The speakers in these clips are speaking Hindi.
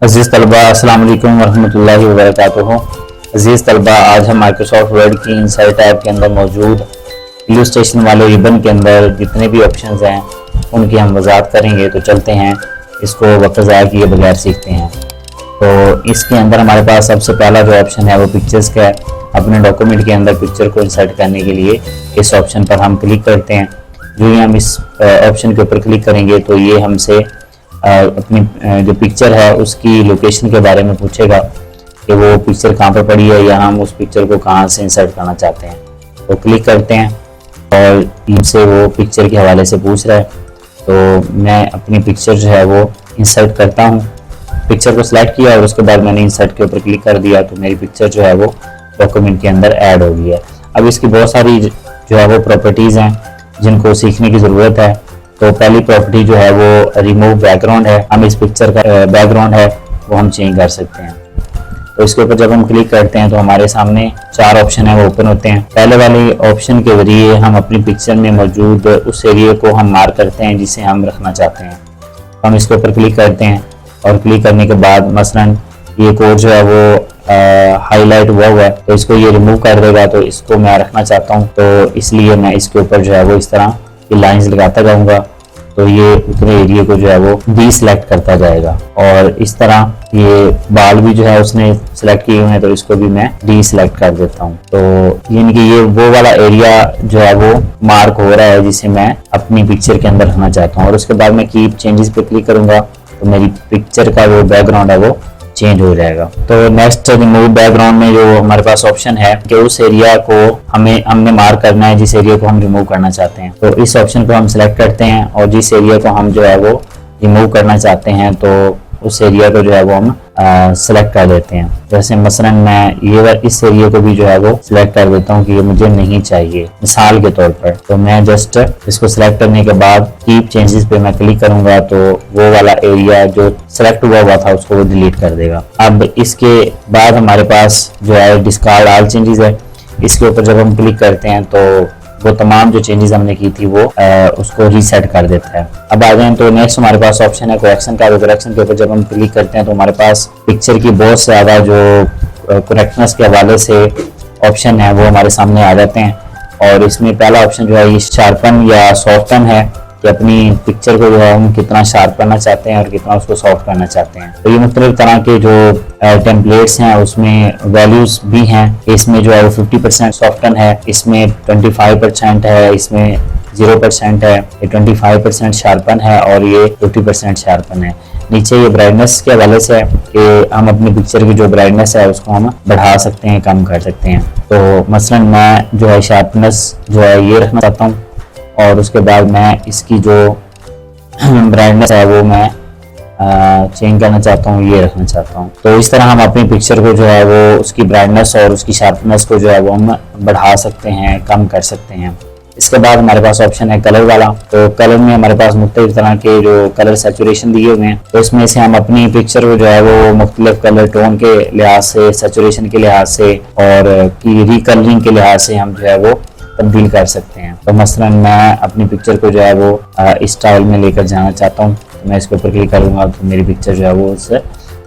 अजीज़ तलबा अस्सलाम वालेकुम वरहमतुल्लाहि वबरकातुहू। अजीज़ तलबा, आज हम माइक्रोसॉफ्ट वर्ड की इनसाइट ऐप के अंदर मौजूद इलस्ट्रेशन वाले रिबन के अंदर जितने भी ऑप्शंस हैं उनकी हम वजाहत करेंगे। तो चलते हैं, इसको वक्त ज़ाया किए बगैर सीखते हैं। तो इसके अंदर हमारे पास सबसे पहला जो ऑप्शन है वो पिक्चर्स का है। अपने डॉक्यूमेंट के अंदर पिक्चर को इंसर्ट करने के लिए इस ऑप्शन पर हम क्लिक करते हैं। जो ही हम इस ऑप्शन के ऊपर क्लिक करेंगे तो ये हमसे अपनी जो पिक्चर है उसकी लोकेशन के बारे में पूछेगा कि वो पिक्चर कहाँ पर पड़ी है या हम उस पिक्चर को कहाँ से इंसर्ट करना चाहते हैं। तो क्लिक करते हैं और इनसे वो पिक्चर के हवाले से पूछ रहा है। तो मैं अपनी पिक्चर जो है वो इंसर्ट करता हूँ। पिक्चर को सिलेक्ट किया और उसके बाद मैंने इंसर्ट के ऊपर क्लिक कर दिया तो मेरी पिक्चर जो है वो डॉक्यूमेंट के अंदर ऐड हो गई है। अब इसकी बहुत सारी जो है वो प्रॉपर्टीज़ हैं जिनको सीखने की ज़रूरत है। तो पहली प्रॉपर्टी जो है वो रिमूव बैकग्राउंड है। हम इस पिक्चर का बैकग्राउंड है वो हम चेंज कर सकते हैं। तो इसके ऊपर जब हम क्लिक करते हैं तो हमारे सामने 4 ऑप्शन है वो ओपन होते हैं। पहले वाले ऑप्शन के जरिए हम अपनी पिक्चर में मौजूद उस एरिया को हम मार्क करते हैं जिसे हम रखना चाहते हैं। तो हम इसके ऊपर क्लिक करते हैं और क्लिक करने के बाद मसलन ये कोड जो है वो हाईलाइट हुआ है तो इसको ये रिमूव कर देगा। तो इसको मैं रखना चाहता हूँ तो इसलिए मैं इसके ऊपर जो है वो इस तरह की लाइंस लगाता जाऊंगा तो ये उतने एरिया को जो है वो डी सिलेक्ट करता जाएगा। और इस तरह ये बाल भी जो है उसने सिलेक्ट किए हुए हैं तो इसको भी मैं डी सिलेक्ट कर देता हूँ। तो यानी कि ये वो वाला एरिया जो है वो मार्क हो रहा है जिसे मैं अपनी पिक्चर के अंदर रखना चाहता हूँ। और उसके बाद मैं कीप चेंजेस पे क्लिक करूंगा तो मेरी पिक्चर का जो बैकग्राउंड है वो चेंज हो जाएगा। तो नेक्स्ट रिमूव बैकग्राउंड में जो हमारे पास ऑप्शन है कि उस एरिया को हमने मार्क करना है जिस एरिया को हम रिमूव करना चाहते हैं। तो इस ऑप्शन को हम सिलेक्ट करते हैं और जिस एरिया को हम जो है वो रिमूव करना चाहते हैं तो उस एरिया को जो है वो हम सिलेक्ट कर देते हैं। जैसे मसलन मैं ये इस एरिया को भी जो है वो सिलेक्ट कर देता हूँ कि ये मुझे नहीं चाहिए मिसाल के तौर पर। तो मैं जस्ट इसको सिलेक्ट करने के बाद कीप चेंजेस पे मैं क्लिक करूंगा तो वो वाला एरिया जो सिलेक्ट हुआ था उसको वो डिलीट कर देगा। अब इसके बाद हमारे पास जो है डिस्कार्ड ऑल चेंजेस है। इसके ऊपर जब हम क्लिक करते हैं तो वो तमाम जो चेंजेस हमने की थी वो उसको रीसेट कर देता है। अब आ जाएं तो नेक्स्ट हमारे पास ऑप्शन है करेक्शन का। करेक्शन के ऊपर जब हम क्लिक करते हैं तो हमारे पास पिक्चर की बहुत से ज़्यादा जो करेक्टनेस के हवाले से ऑप्शन है वो हमारे सामने आ जाते हैं। और इसमें पहला ऑप्शन जो है ये शार्पन या सॉफ्टन है कि अपनी पिक्चर को जो है हम कितना शार्प करना चाहते हैं और कितना उसको सॉफ्ट करना चाहते हैं। तो ये मुख्तलिफ तरह के जो टेम्पलेट्स हैं उसमें वैल्यूज भी हैं। इसमें जो है वो 50% सॉफ्टन है, इसमें 25% है, इसमें 0% है, ये 25% शार्पन है और ये 50% शार्पन है। नीचे ये ब्राइटनेस के हवाले से है कि हम अपनी पिक्चर की जो ब्राइटनेस है उसको हम बढ़ा सकते हैं, कम कर सकते हैं। तो मसलन मैं जो है शार्पनेस जो है ये रखना चाहता हूँ और उसके बाद मैं इसकी जो ब्राइटनेस है वो मैं चेंज करना चाहता हूँ, ये रखना चाहता हूँ। तो इस तरह हम अपनी पिक्चर को जो है वो उसकी ब्राइटनेस और उसकी शार्पनेस को जो है वो हम बढ़ा सकते हैं, कम कर सकते हैं। इसके बाद हमारे पास ऑप्शन है कलर वाला। तो कलर में हमारे पास मुख्तलिफ तरह के जो कलर सैचुरेशन दिए हुए हैं तो इसमें से हम अपनी पिक्चर को जो है वो मुख्तलिफ कलर टोन के लिहाज से, सैचुरेशन के लिहाज से और की रिकलरिंग के लिहाज से हम जो है वो तब्दील कर सकते हैं। तो मसलन मैं अपनी पिक्चर को जो है वो इस स्टाइल में लेकर जाना चाहता हूँ तो मैं इसके ऊपर क्लिक करूंगा तो मेरी पिक्चर जो है वो उस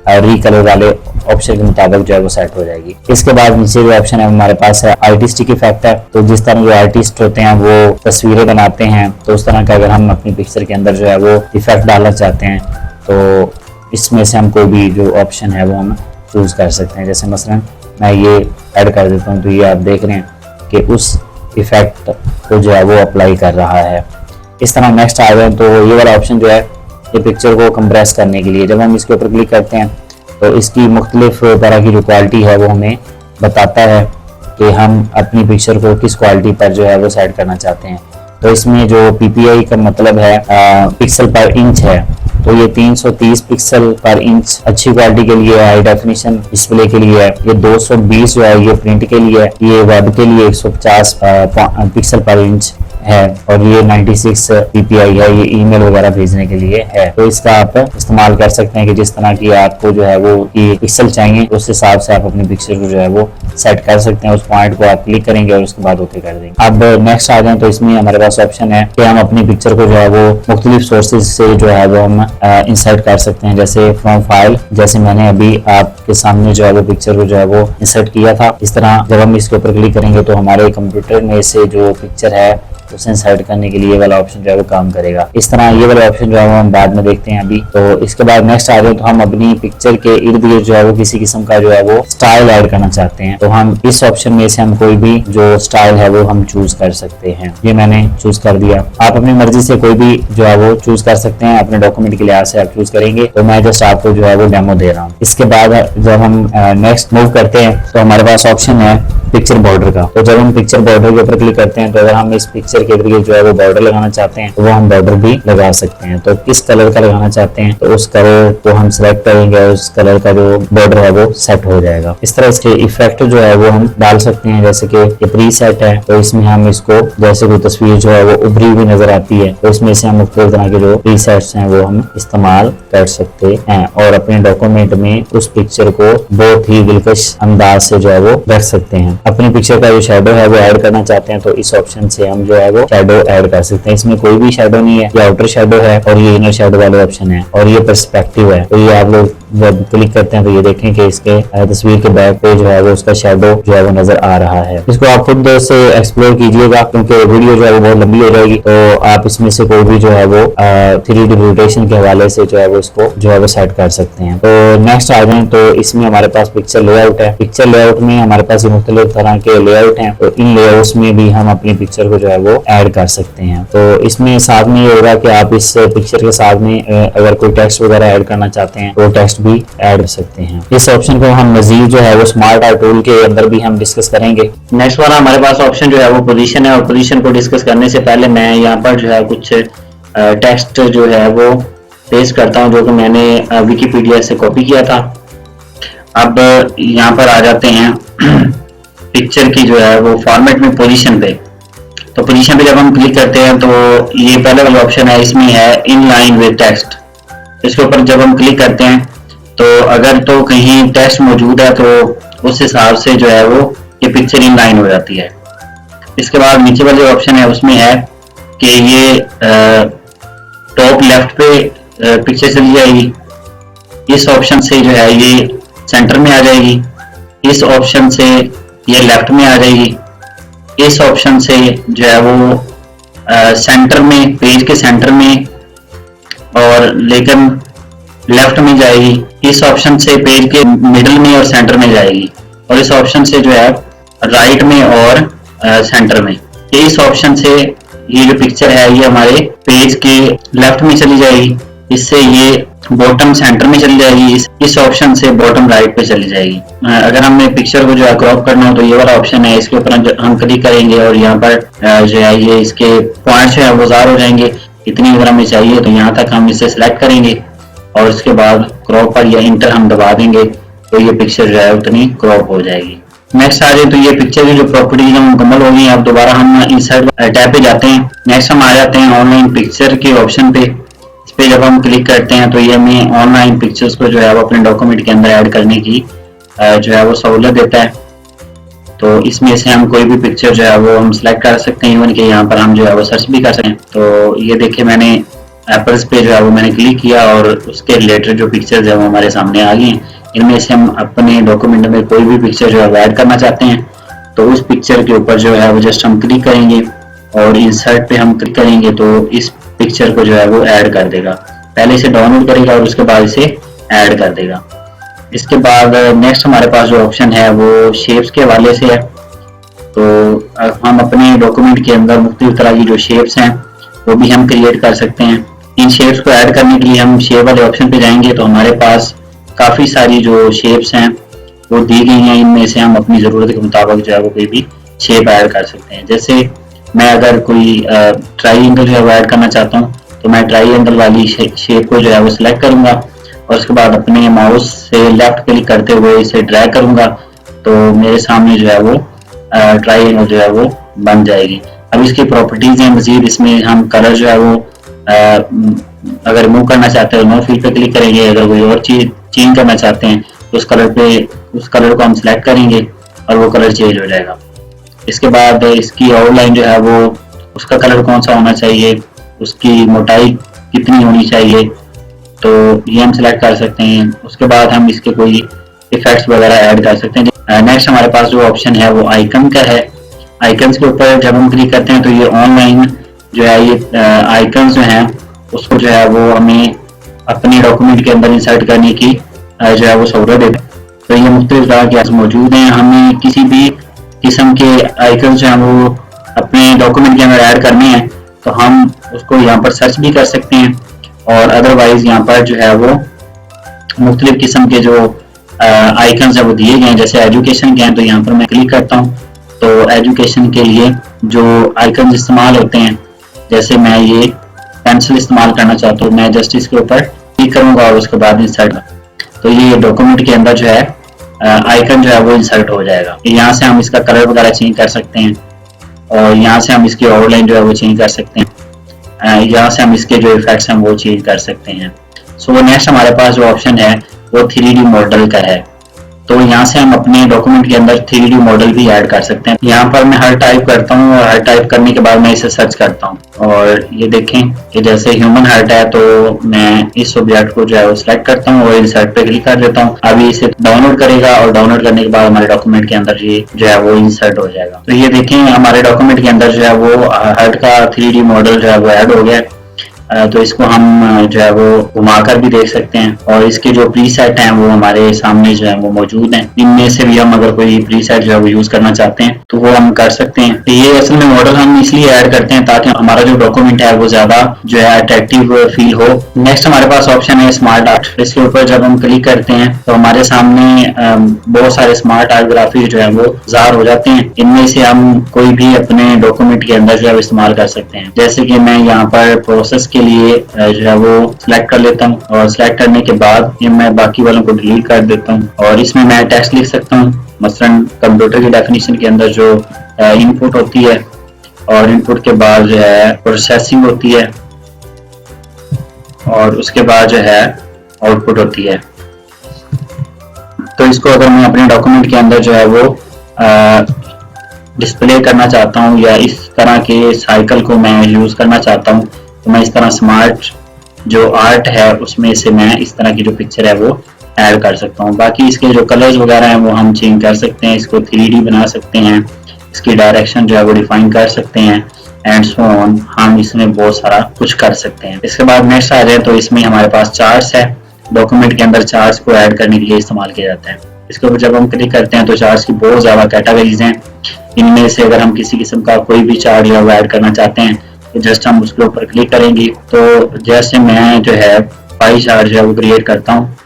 रिकलर वाले ऑप्शन के मुताबिक जो है वो सेट हो जाएगी। इसके बाद नीचे जो ऑप्शन है हमारे पास है आर्टिस्टिक इफेक्ट है। तो जिस तरह जो आर्टिस्ट होते हैं वो तस्वीरें बनाते हैं तो उस तरह का अगर हम अपनी पिक्चर के अंदर जो है वो इफेक्ट डालना चाहते हैं तो इसमें से हम कोई भी जो ऑप्शन है वो हम चूज कर सकते हैं। जैसे मसलन मैं ये ऐड कर देता हूँ तो ये आप देख रहे हैं कि उस इफेक्ट को जो है वो अप्लाई कर रहा है। इस तरह नेक्स्ट आ गए तो ये वाला ऑप्शन जो है ये पिक्चर को कंप्रेस करने के लिए जब हम इसके ऊपर क्लिक करते हैं तो इसकी मुख्तलिफ तरह की जो क्वालिटी है वो हमें बताता है कि हम अपनी पिक्चर को किस क्वालिटी पर जो है वो सेट करना चाहते हैं। तो इसमें जो PPI का मतलब है पिक्सल पर इंच है तो ये 330 पिक्सल पर इंच अच्छी क्वालिटी के लिए, हाई डेफिनेशन डिस्प्ले के लिए है। ये 220 जो है ये प्रिंट के लिए, ये वेब के लिए 150 पिक्सल पर इंच है और ये 96 ppi है, ये ईमेल वगैरह भेजने के लिए है। तो इसका आप इस्तेमाल कर सकते हैं कि जिस तरह की आपको जो है वो पिक्सल चाहिए उस हिसाब से आप अपनी पिक्चर को जो है वो सेट कर सकते हैं। उस पॉइंट को आप क्लिक करेंगे और उसके बाद ओके कर देंगे। अब नेक्स्ट आ जाए तो इसमें हमारे पास ऑप्शन है कि हम अपनी पिक्चर को जो है वो मुख्तलिफ सोर्सेज से जो है वो हम इंसर्ट कर सकते हैं, जैसे फ्रॉम फाइल, जैसे मैंने अभी आपके सामने जो है वो पिक्चर को जो है वो इंसर्ट किया था। इस तरह जब हम इसके ऊपर क्लिक करेंगे तो हमारे कंप्यूटर में से जो पिक्चर है उसे इंसर्ट करने के लिए ये वाला ऑप्शन जो है वो काम करेगा। इस तरह ये वाला ऑप्शन जो है वो हम बाद में देखते हैं अभी। तो इसके बाद नेक्स्ट आ जाए तो हम अपनी पिक्चर के इर्द गिर्द जो है वो किसी किस्म का जो है वो स्टाइल ऐड करना चाहते हैं, तो हम इस ऑप्शन में से हम कोई भी जो स्टाइल है वो हम चूज कर सकते हैं। ये मैंने चूज कर दिया। आप अपनी मर्जी से कोई भी जो है वो चूज कर सकते हैं, अपने डॉक्यूमेंट के लिहाज से आप चूज करेंगे। तो मैं जस्ट आपको जो है वो डेमो दे रहा हूँ। इसके बाद जब हम नेक्स्ट मूव करते हैं तो हमारे पास ऑप्शन है पिक्चर बॉर्डर का। तो जब हम पिक्चर बॉर्डर के ऊपर क्लिक करते हैं तो अगर हम इस पिक्चर के इर्द गिर्द जो है वो बॉर्डर लगाना चाहते हैं तो वो हम बॉर्डर भी लगा सकते हैं। तो किस कलर का लगाना चाहते हैं तो उस कलर को हम सिलेक्ट करेंगे और उस कलर का जो बॉर्डर है वो सेट हो जाएगा। इस तरह इसके इफेक्ट जो है वो हम डाल सकते हैं, जैसे कि ये प्री सेट है तो इसमें हम इसको जैसे कोई तस्वीर जो है वो उभरी हुई नजर आती है तो इसमें से हम मुख्तलिफ तरह के जो प्री सेट्स हैं वो हम इस्तेमाल कर सकते हैं और अपने डॉक्यूमेंट में उस पिक्चर को बहुत ही दिलकश अंदाज से जो है वो रख सकते हैं। अपनी पिक्चर का जो शेडो है वो ऐड करना चाहते हैं तो इस ऑप्शन से हम जो है वो शेडो ऐड कर सकते हैं। इसमें कोई भी शेडो नहीं है, ये आउटर शेडो है और ये इनर शेडो वाले ऑप्शन है और ये पर्सपेक्टिव है। तो ये आप लोग जब क्लिक करते हैं तो ये देखें कि इसके तस्वीर के बैक पे जो है वो उसका शेडो जो है वो नजर आ रहा है। इसको आप खुद से एक्सप्लोर कीजिएगा क्योंकि वीडियो जो है वो बहुत लंबी हो जाएगी। तो आप इसमें से कोई भी जो है वो 3D रोटेशन के हवाले से जो है वो इसको जो है वो सेट कर सकते हैं। तो नेक्स्ट आ जाए तो इसमें हमारे पास पिक्चर लेआउट है। पिक्चर लेआउट में हमारे पास मुख्तलिफ तरह के लेआउट हैं, तो इन लेआउट्स में भी हम अपनी पिक्चर को जो है वो ऐड कर सकते हैं। तो इसमें साथ में ये होगा कि आप इस पिक्चर के साथ में अगर कोई टेक्स्ट वगैरह ऐड करना चाहते हैं तो टेक्स्ट भी ऐड कर सकते हैं। इस ऑप्शन को हम मजीद जो है वो स्मार्ट आर्ट टूल के अंदर भी हम डिस्कस करेंगे। नेक्स्ट वाला हमारे पास ऑप्शन जो है वो पोजीशन है और पोजीशन को डिस्कस करने से पहले मैं यहाँ पर जो है कुछ टेक्स्ट जो है वो पेस्ट करता हूँ जो कि मैंने विकिपीडिया से कॉपी किया था। अब यहाँ पर आ जाते हैं पिक्चर की जो है वो फॉर्मेट में पोजीशन पे। तो पोजीशन पे जब हम क्लिक करते हैं तो ये पहले वाला ऑप्शन है, इसमें है इन लाइन विद टेक्स्ट। इसके ऊपर जब हम क्लिक करते हैं तो अगर तो कहीं टेक्स्ट मौजूद है तो उस हिसाब से जो है वो ये पिक्चर इन लाइन हो जाती है। इसके बाद नीचे वाला जो ऑप्शन है उसमें है कि ये टॉप लेफ्ट पे पिक्चर चली जाएगी। इस ऑप्शन से जो है ये सेंटर में आ जाएगी। इस ऑप्शन से ये लेफ्ट में आ जाएगी। इस ऑप्शन से जो है वो सेंटर में, पेज के सेंटर में और लेकिन लेफ्ट में जाएगी। इस ऑप्शन से पेज के मिडिल में और सेंटर में जाएगी और इस ऑप्शन से जो है राइट में और सेंटर में। इस ऑप्शन से ये जो पिक्चर है ये हमारे पेज के लेफ्ट में चली जाएगी। इससे ये बॉटम सेंटर में चली जाएगी। इस ऑप्शन से बॉटम राइट पे चली जाएगी। अगर हमें पिक्चर को जो है क्रॉप करना हो तो ये वाला ऑप्शन है, इसके ऊपर हम क्लिक करेंगे और यहाँ पर जो है ये इसके पॉइंट्स जो है वो ज़ाहिर हो जाएंगे। इतनी अगर हमें चाहिए तो यहाँ तक हम इसे सिलेक्ट करेंगे और उसके बाद क्रॉप पर या इंटर हम दबा देंगे तो ये पिक्चर जो है उतनी क्रॉप हो जाएगी। नेक्स्ट आ जाए तो ये पिक्चर की जो प्रॉपर्टीज मुकम्मल हो गई। अब दोबारा हम इंसर्ट टैब पे जाते हैं। नेक्स्ट हम आ जाते हैं ऑनलाइन पिक्चर के ऑप्शन पे। इस पे जब हम क्लिक करते हैं तो ये हमें ऑनलाइन पिक्चर्स को जो है वो अपने डॉक्यूमेंट के अंदर ऐड करने की जो है वो सहूलत देता है। तो इसमें से हम कोई भी पिक्चर जो है वो हम सिलेक्ट कर सकते हैं, इवन कि यहाँ पर हम जो है वो सर्च भी कर सकते हैं। तो ये देखिए मैंने एप्पल्स पे जो है वो मैंने क्लिक किया और उसके रिलेटेड जो पिक्चर्स है वो हमारे सामने आ गई हैं। इनमें से हम अपने डॉक्यूमेंट में कोई भी पिक्चर जो है वो ऐड करना चाहते हैं तो उस पिक्चर के ऊपर जो है वो जस्ट हम क्लिक करेंगे और इंसर्ट पे हम क्लिक करेंगे तो इस पिक्चर को जो है वो ऐड कर देगा। पहले इसे डाउनलोड करेगा और उसके बाद इसे ऐड कर देगा। इसके बाद नेक्स्ट हमारे पास जो ऑप्शन है वो शेप्स के हवाले से है। तो हम अपने डॉक्यूमेंट के अंदर मुख्तलिफ तरह की जो शेप्स हैं वो भी हम क्रिएट कर सकते हैं। इन शेप्स को ऐड करने के लिए हम शेप वाले ऑप्शन पे जाएंगे तो हमारे पास काफ़ी सारी जो शेप्स हैं वो दी गई हैं। इनमें से हम अपनी ज़रूरत के मुताबिक जो है वो कोई भी शेप ऐड कर सकते हैं। जैसे मैं अगर कोई ट्राइंगल जो है वो ऐड करना चाहता हूँ तो मैं ट्राइंगल वाली शेप को जो है वो सिलेक्ट करूँगा और उसके बाद अपने माउस से लेफ्ट क्लिक करते हुए इसे ड्रैग करूँगा तो मेरे सामने जो है वो ट्राइंगल जो है वो बन जाएगी। अब इसकी प्रॉपर्टीज हैं मजीद, इसमें हम कलर जो है वो अगर रिमूव करना चाहते हैं तो नो फील्ड पे क्लिक करेंगे, अगर कोई और चीज चेंज करना चाहते हैं तो उस कलर को हम सिलेक्ट करेंगे और वो कलर चेंज हो जाएगा। इसके बाद इसकी आउटलाइन जो है वो उसका कलर कौन सा होना चाहिए, उसकी मोटाई कितनी होनी चाहिए, तो ये हम सिलेक्ट कर सकते हैं। उसके बाद हम इसके कोई इफेक्ट्स वगैरह ऐड कर सकते हैं। नेक्स्ट हमारे पास जो ऑप्शन है वो आइकन का है। आइकन्स के ऊपर जब हम क्लिक करते हैं तो ये ऑनलाइन जो है ये आइकन्स जो हैं उसको जो है वो हमें अपने डॉक्यूमेंट के अंदर इंसर्ट करने की जो है वो सहूलत देते हैं। तो ये मुख्तलिफ तरह के मौजूद हैं। हमें किसी भी किस्म के आइकन्स जो हैं वो अपने डॉक्यूमेंट के अंदर ऐड करने हैं तो हम उसको यहाँ पर सर्च भी कर सकते हैं, और अदरवाइज यहाँ पर जो है वो मुख्तलिफ किस्म के जो आइकन्स है वो दिए गए हैं। जैसे एजुकेशन के हैं तो यहाँ पर मैं क्लिक करता हूँ तो एजुकेशन के लिए जो आइकन्स इस्तेमाल होते हैं, जैसे मैं ये पेंसिल इस्तेमाल करना चाहता हूँ, मैं जस्ट इसके ऊपर क्लिक करूंगा और उसके बाद इंसर्ट, तो ये डॉक्यूमेंट के अंदर जो है आइकन जो है वो इंसर्ट हो जाएगा। यहाँ से हम इसका कलर वगैरह चेंज कर सकते हैं और यहाँ से हम इसकी आउटलाइन जो है वो चेंज कर सकते हैं। यहाँ से हम इसके जो इफेक्ट्स हैं वो चेंज कर सकते हैं। सो नेक्स्ट हमारे पास जो ऑप्शन है वो 3D मॉडल का है। तो यहाँ से हम अपने डॉक्यूमेंट के अंदर 3D मॉडल भी ऐड कर सकते हैं। यहाँ पर मैं हर टाइप करता हूँ और हर टाइप करने के बाद मैं इसे सर्च करता हूँ, और ये देखें कि जैसे ह्यूमन हार्ट है तो मैं इस ऑब्जेक्ट को जो है वो सिलेक्ट करता हूँ और इंसर्ट पे क्लिक कर देता हूँ। अभी इसे डाउनलोड करेगा और डाउनलोड करने के बाद हमारे डॉक्यूमेंट के अंदर ये जो है वो इंसर्ट हो जाएगा। तो ये देखें हमारे डॉक्यूमेंट के अंदर जो है वो हार्ट का 3D मॉडल जो है वो ऐड हो गया। तो इसको हम जो है वो घुमाकर भी देख सकते हैं, और इसके जो प्रीसेट हैं वो हमारे सामने जो है वो मौजूद हैं। इनमें से भी हम अगर कोई प्रीसेट जो है वो यूज करना चाहते हैं तो वो हम कर सकते हैं। तो ये असल में मॉडल हम इसलिए ऐड करते हैं ताकि हमारा जो डॉक्यूमेंट है वो ज्यादा जो है अट्रैक्टिव फील हो। नेक्स्ट हमारे पास ऑप्शन है स्मार्ट आर्ट। इसके ऊपर जब हम क्लिक करते हैं तो हमारे सामने बहुत सारे स्मार्ट आर्ट ग्राफिक्स जो है वो ज़ाहिर हो जाते हैं। इनमें से हम कोई भी अपने डॉक्यूमेंट के अंदर जो है इस्तेमाल कर सकते हैं। जैसे कि मैं यहाँ पर प्रोसेस के लिए जो है वो सिलेक्ट कर लेता हूँ, और सिलेक्ट करने के बाद ये मैं बाकी वालों को डिलीट कर देता हूँ, और इसमें मैं टेक्स्ट लिख सकता हूँ। मसलन कंप्यूटर की डेफिनेशन के अंदर जो इनपुट होती है और इनपुट के बाद जो है प्रोसेसिंग होती है और उसके बाद जो है आउटपुट होती है। तो इसको अगर मैं अपने डॉक्यूमेंट के अंदर जो है वो डिस्प्ले करना चाहता हूँ या इस तरह के साइकिल को मैं यूज करना चाहता हूँ तो मैं इस तरह स्मार्ट जो आर्ट है उसमें से मैं इस तरह की जो पिक्चर है वो ऐड कर सकता हूँ। बाकी इसके जो कलर्स वगैरह हैं वो हम चेंज कर सकते हैं, इसको 3D बना सकते हैं, इसकी डायरेक्शन जो है वो डिफाइन कर सकते हैं एंड सो ऑन। हम इसमें बहुत सारा कुछ कर सकते हैं। इसके बाद नेक्स्ट आ जाए तो इसमें हमारे पास चार्ट्स है। डॉक्यूमेंट के अंदर चार्ट्स को ऐड करने के लिए इस्तेमाल किया जाता है। इसके ऊपर जब हम क्लिक करते हैं तो चार्ट्स की बहुत ज़्यादा कैटेगरीज हैं। इनमें से अगर हम किसी किस्म का कोई भी चार्ट जो है वो ऐड करना चाहते हैं तो जस्ट हम उसके ऊपर क्लिक करेंगे। तो जैसे मैं जो है पाई चार्ट जो है वो क्रिएट करता हूँ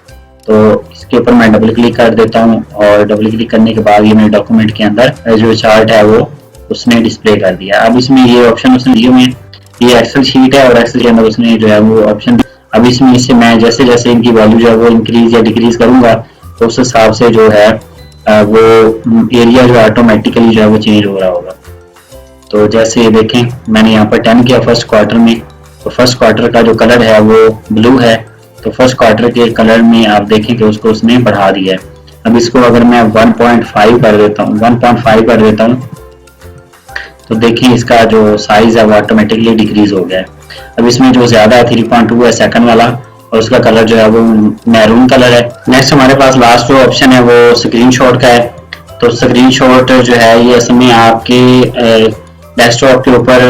तो इसके ऊपर मैं डबल क्लिक कर देता हूँ, और डबल क्लिक करने के बाद ये मेरे डॉक्यूमेंट के अंदर जो चार्ट है वो उसने डिस्प्ले कर दिया। अब इसमें ये ऑप्शन उसने दिए हुए हैं, ये एक्सेल शीट है और एक्सेल के अंदर उसने जो है वो ऑप्शन। अब इसमें इससे मैं जैसे जैसे इनकी वैल्यू जो है वो इंक्रीज या डिक्रीज करूंगा तो उस हिसाब से जो है वो एरिया जो ऑटोमेटिकली जो है वो चेंज हो रहा होगा। तो जैसे ये देखें मैंने यहाँ पर 10 किया फर्स्ट क्वार्टर में, तो फर्स्ट क्वार्टर का जो कलर है वो ब्लू है, तो फर्स्ट क्वार्टर के कलर में आप देखें कि उसको उसने बढ़ा दिया है। अब इसको अगर मैं 1.5 कर देता हूँ 1.5 कर देता हूँ तो देखिए इसका जो साइज है वो ऑटोमेटिकली डिक्रीज हो गया है। अब इसमें जो ज्यादा है 3.2 है सेकंड वाला, और उसका कलर जो है वो मैरून कलर है। नेक्स्ट हमारे पास लास्ट जो ऑप्शन है वो स्क्रीनशॉट का है। तो स्क्रीनशॉट जो है ये असल में आपके डेस्कटॉप के ऊपर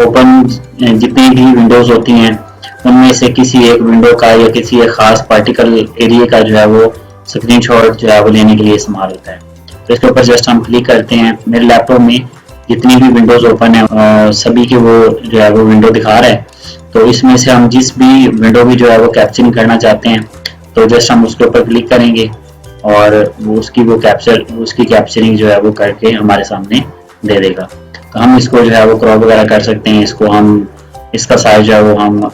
ओपन जितनी भी विंडोज होती हैं उनमें से किसी एक विंडो का या किसी एक खास पार्टिकल एरिया का जो है वो स्क्रीनशॉट जो है वो लेने के लिए इस्तेमाल होता है। तो इसके ऊपर जस्ट हम क्लिक करते हैं। मेरे लैपटॉप में जितनी भी विंडोज ओपन है सभी के वो जो है वो विंडो दिखा रहा है। तो इसमें से हम जिस भी विंडो भी जो है वो कैप्चरिंग करना चाहते हैं तो जस्ट हम उसके ऊपर क्लिक करेंगे और वो उसकी कैप्चरिंग जो है वो करके हमारे सामने दे देगा। तो हम इसको जो है वो क्रॉप वगैरह कर सकते हैं, इसको हम इसका साइज जो है वो हम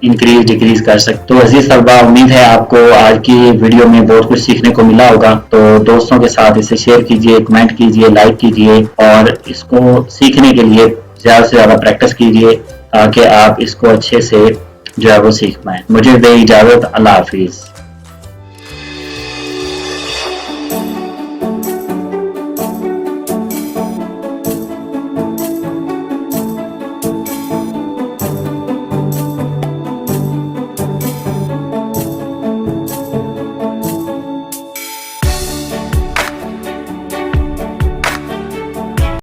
इंक्रीज डिक्रीज कर सकते। तो अजीज तलबा, उम्मीद है आपको आज की वीडियो में बहुत कुछ सीखने को मिला होगा। तो दोस्तों के साथ इसे शेयर कीजिए, कमेंट कीजिए, लाइक कीजिए, और इसको सीखने के लिए ज़्यादा से ज़्यादा प्रैक्टिस कीजिए ताकि आप इसको अच्छे से जो है वो सीख पाएँ। मुझे दे इजाज़त, अल्लाह हाफिज़।